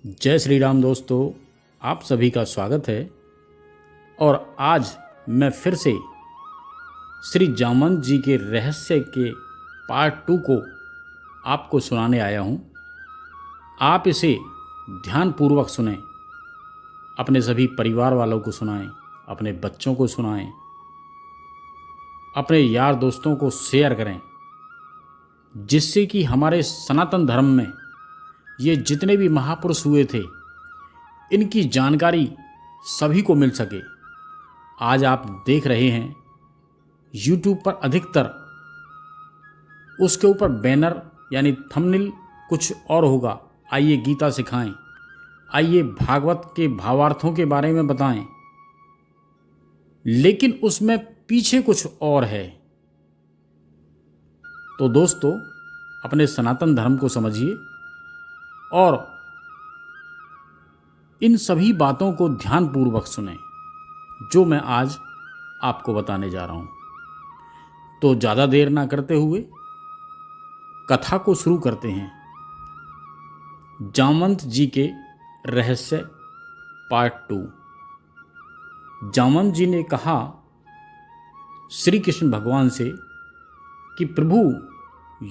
जय श्री राम दोस्तों, आप सभी का स्वागत है। और आज मैं फिर से श्री जामवंत जी के रहस्य के पार्ट 2 को आपको सुनाने आया हूँ। आप इसे ध्यानपूर्वक सुनें, अपने सभी परिवार वालों को सुनाएं, अपने बच्चों को सुनाएं, अपने यार दोस्तों को शेयर करें, जिससे कि हमारे सनातन धर्म में ये जितने भी महापुरुष हुए थे इनकी जानकारी सभी को मिल सके। आज आप देख रहे हैं YouTube पर अधिकतर उसके ऊपर बैनर यानी थंबनेल कुछ और होगा। आइए गीता सिखाएं, आइए भागवत के भावार्थों के बारे में बताएं, लेकिन उसमें पीछे कुछ और है। तो दोस्तों, अपने सनातन धर्म को समझिए और इन सभी बातों को ध्यानपूर्वक सुनें जो मैं आज आपको बताने जा रहा हूं। तो ज़्यादा देर ना करते हुए कथा को शुरू करते हैं। जामवंत जी के रहस्य पार्ट 2। जामवंत जी ने कहा श्री कृष्ण भगवान से कि प्रभु,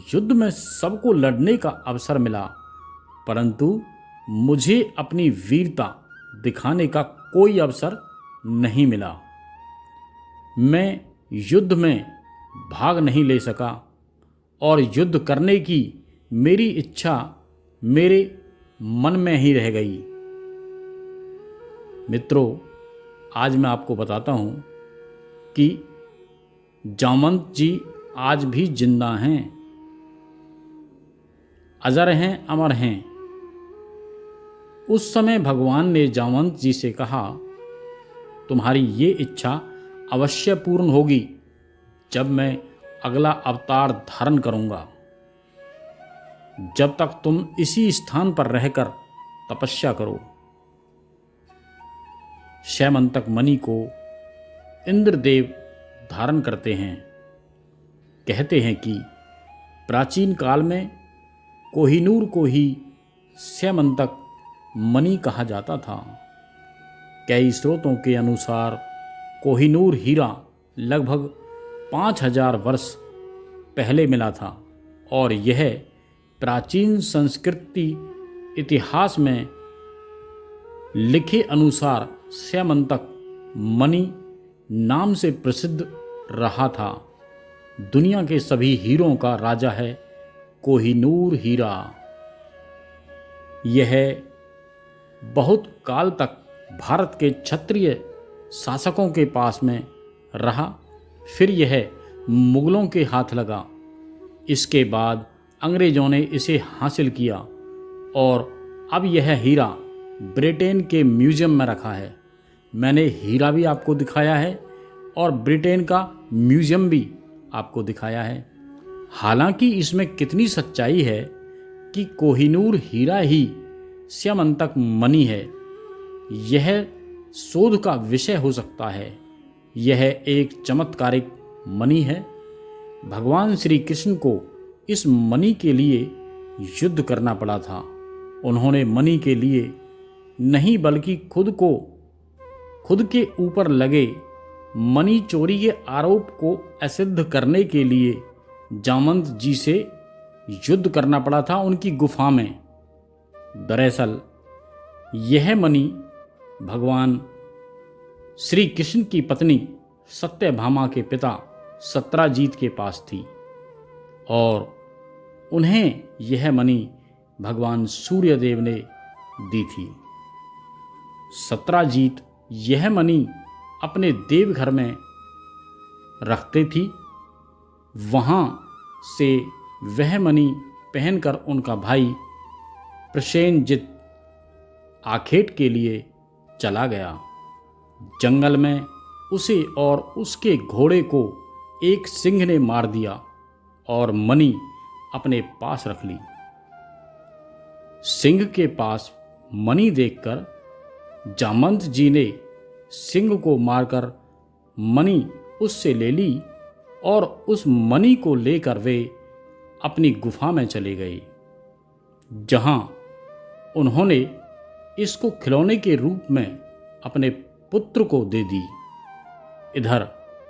युद्ध में सबको लड़ने का अवसर मिला, परंतु मुझे अपनी वीरता दिखाने का कोई अवसर नहीं मिला। मैं युद्ध में भाग नहीं ले सका और युद्ध करने की मेरी इच्छा मेरे मन में ही रह गई। मित्रों, आज मैं आपको बताता हूँ कि जामवंत जी आज भी जिंदा हैं, अजर हैं, अमर हैं। उस समय भगवान ने जामवंत जी से कहा, तुम्हारी ये इच्छा अवश्य पूर्ण होगी जब मैं अगला अवतार धारण करूंगा। जब तक तुम इसी स्थान पर रहकर तपस्या करो। शैमंतक मणि को इंद्रदेव धारण करते हैं। कहते हैं कि प्राचीन काल में कोहिनूर को ही शैमंतक मणि कहा जाता था। कई स्रोतों के अनुसार कोहिनूर हीरा लगभग 5000 वर्ष पहले मिला था और यह प्राचीन संस्कृति इतिहास में लिखे अनुसार शैमंतक मणि नाम से प्रसिद्ध रहा था। दुनिया के सभी हीरों का राजा है कोहिनूर हीरा। यह बहुत काल तक भारत के क्षत्रिय शासकों के पास में रहा। फिर यह मुगलों के हाथ लगा। इसके बाद अंग्रेज़ों ने इसे हासिल किया और अब यह हीरा ब्रिटेन के म्यूज़ियम में रखा है। मैंने हीरा भी आपको दिखाया है और ब्रिटेन का म्यूज़ियम भी आपको दिखाया है। हालांकि इसमें कितनी सच्चाई है कि कोहिनूर हीरा ही शैमंतक मणि है, यह शोध का विषय हो सकता है। यह एक चमत्कारिक मणि है। भगवान श्री कृष्ण को इस मणि के लिए युद्ध करना पड़ा था। उन्होंने मणि के लिए नहीं बल्कि खुद के ऊपर लगे मणि चोरी के आरोप को असिद्ध करने के लिए जामवंत जी से युद्ध करना पड़ा था उनकी गुफा में। दरअसल यह मणि भगवान श्री कृष्ण की पत्नी सत्यभामा के पिता सत्राजीत के पास थी और उन्हें यह मणि भगवान सूर्यदेव ने दी थी। सत्राजीत यह मणि अपने देवघर में रखते थी। वहाँ से वह मणि पहनकर उनका भाई प्रसेनजित आखेट के लिए चला गया। जंगल में उसे और उसके घोड़े को एक सिंह ने मार दिया और मणि अपने पास रख ली। सिंह के पास मणि देखकर जामवंत जी ने सिंह को मारकर मणि उससे ले ली और उस मणि को लेकर वे अपनी गुफा में चले गए, जहां उन्होंने इसको खिलौने के रूप में अपने पुत्र को दे दी। इधर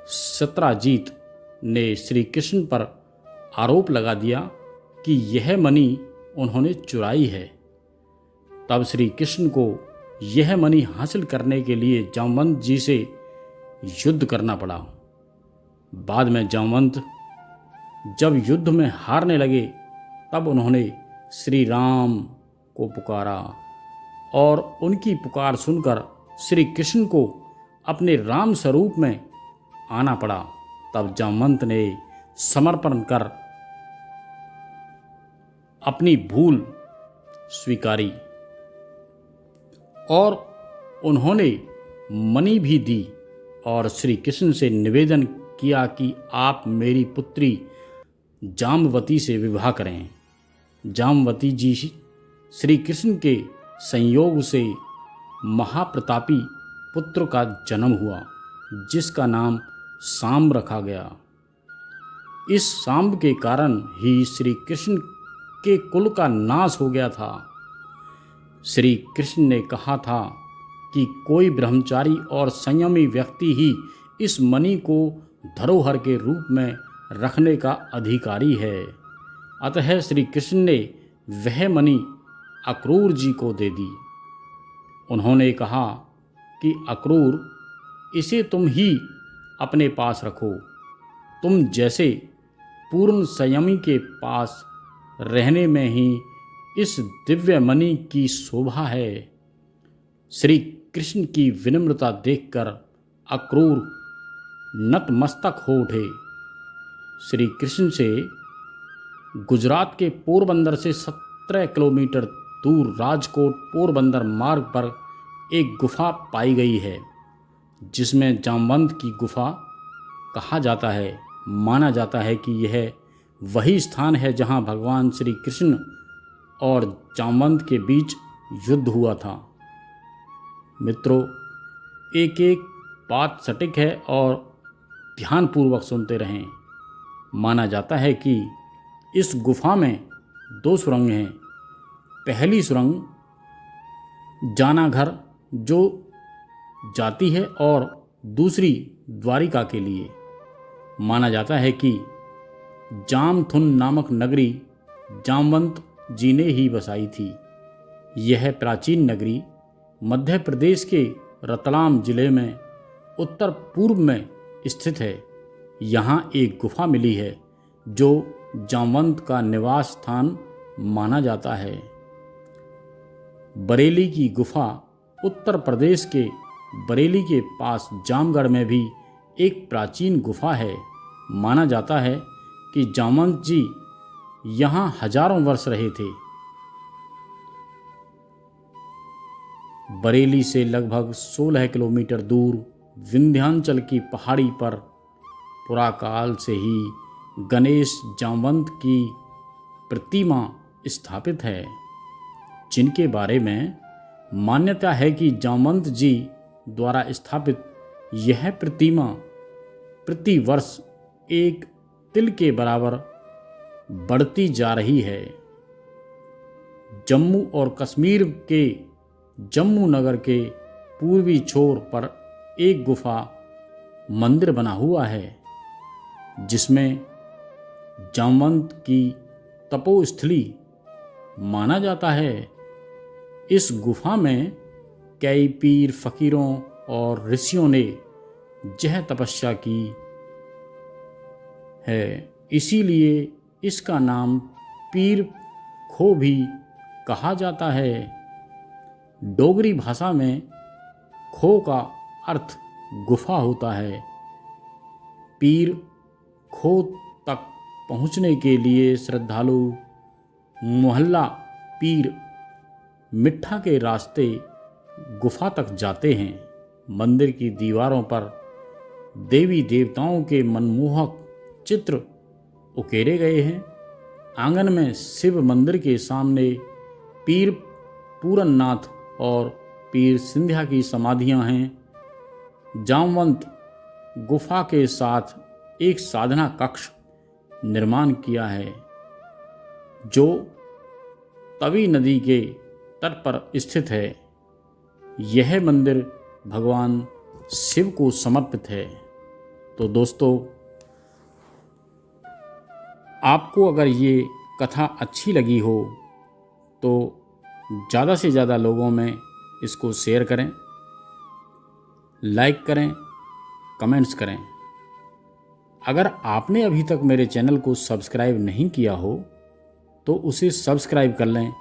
सत्राजीत ने श्री कृष्ण पर आरोप लगा दिया कि यह मणि उन्होंने चुराई है। तब श्री कृष्ण को यह मणि हासिल करने के लिए जामवंत जी से युद्ध करना पड़ा। बाद में जामवंत जब युद्ध में हारने लगे तब उन्होंने श्री राम को पुकारा और उनकी पुकार सुनकर श्री कृष्ण को अपने राम स्वरूप में आना पड़ा। तब जामवंत ने समर्पण कर अपनी भूल स्वीकारी और उन्होंने मणि भी दी और श्री कृष्ण से निवेदन किया कि आप मेरी पुत्री जामवती से विवाह करें। जामवती जी श्री कृष्ण के संयोग से महाप्रतापी पुत्र का जन्म हुआ, जिसका नाम सांब रखा गया। इस सांब के कारण ही श्री कृष्ण के कुल का नाश हो गया था। श्री कृष्ण ने कहा था कि कोई ब्रह्मचारी और संयमी व्यक्ति ही इस मणि को धरोहर के रूप में रखने का अधिकारी है। अतः श्री कृष्ण ने वह मणि अक्रूर जी को दे दी। उन्होंने कहा कि अक्रूर, इसे तुम ही अपने पास रखो। तुम जैसे पूर्ण संयमी के पास रहने में ही इस दिव्य मणि की शोभा है। श्री कृष्ण की विनम्रता देखकर अक्रूर नतमस्तक हो उठे। श्री कृष्ण से गुजरात के पोरबंदर से 17 किलोमीटर दूर राजकोट पोरबंदर मार्ग पर एक गुफा पाई गई है, जिसमें जामवंत की गुफा कहा जाता है। माना जाता है कि यह वही स्थान है जहां भगवान श्री कृष्ण और जामवंत के बीच युद्ध हुआ था। मित्रों, एक एक बात सटीक है और ध्यानपूर्वक सुनते रहें। माना जाता है कि इस गुफा में 2 सुरंग हैं। पहली सुरंग जानाघर जो जाती है और दूसरी द्वारिका के लिए। माना जाता है कि जामथुन नामक नगरी जामवंत जी ने ही बसाई थी। यह प्राचीन नगरी मध्य प्रदेश के रतलाम जिले में उत्तर पूर्व में स्थित है। यहाँ एक गुफा मिली है जो जामवंत का निवास स्थान माना जाता है। बरेली की गुफा उत्तर प्रदेश के बरेली के पास जामगढ़ में भी एक प्राचीन गुफा है। माना जाता है कि जामवंत जी यहाँ हजारों वर्ष रहे थे। बरेली से लगभग 16 किलोमीटर दूर विंध्याचल की पहाड़ी पर पुराकाल से ही गणेश जामवंत की प्रतिमा स्थापित है, जिनके बारे में मान्यता है कि जामवंत जी द्वारा स्थापित यह प्रतिमा प्रति वर्ष 1 तिल के बराबर बढ़ती जा रही है। जम्मू और कश्मीर के जम्मू नगर के पूर्वी छोर पर एक गुफा मंदिर बना हुआ है, जिसमें जामवंत की तपोस्थली माना जाता है। इस गुफा में कई पीर फकीरों और ऋषियों ने यह तपस्या की है, इसीलिए इसका नाम पीर खो भी कहा जाता है। डोगरी भाषा में खो का अर्थ गुफा होता है। पीर खो तक पहुंचने के लिए श्रद्धालु मोहल्ला पीर मिट्ठा के रास्ते गुफा तक जाते हैं। मंदिर की दीवारों पर देवी देवताओं के मनमोहक चित्र उकेरे गए हैं। आंगन में शिव मंदिर के सामने पीर पूरननाथ और पीर सिंधिया की समाधियां हैं। जामवंत गुफा के साथ एक साधना कक्ष निर्माण किया है, जो तवी नदी के तट पर स्थित है। यह मंदिर भगवान शिव को समर्पित है। तो दोस्तों, आपको अगर ये कथा अच्छी लगी हो तो ज़्यादा से ज़्यादा लोगों में इसको शेयर करें, लाइक करें, कमेंट्स करें। अगर आपने अभी तक मेरे चैनल को सब्सक्राइब नहीं किया हो तो उसे सब्सक्राइब कर लें,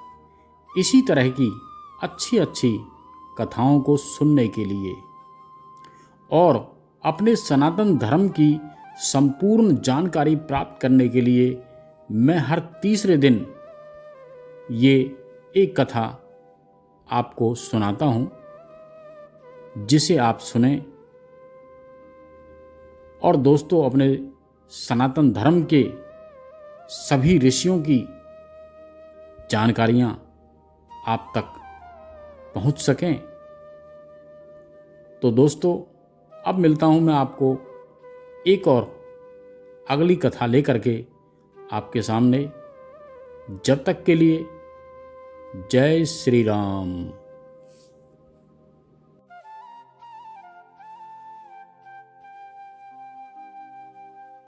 इसी तरह की अच्छी अच्छी कथाओं को सुनने के लिए। और अपने सनातन धर्म की संपूर्ण जानकारी प्राप्त करने के लिए मैं हर तीसरे दिन ये एक कथा आपको सुनाता हूँ, जिसे आप सुने और दोस्तों अपने सनातन धर्म के सभी ऋषियों की जानकारियाँ आप तक पहुँच सकें। तो दोस्तों, अब मिलता हूँ मैं आपको एक और अगली कथा लेकर के आपके सामने। जब तक के लिए जय श्री राम।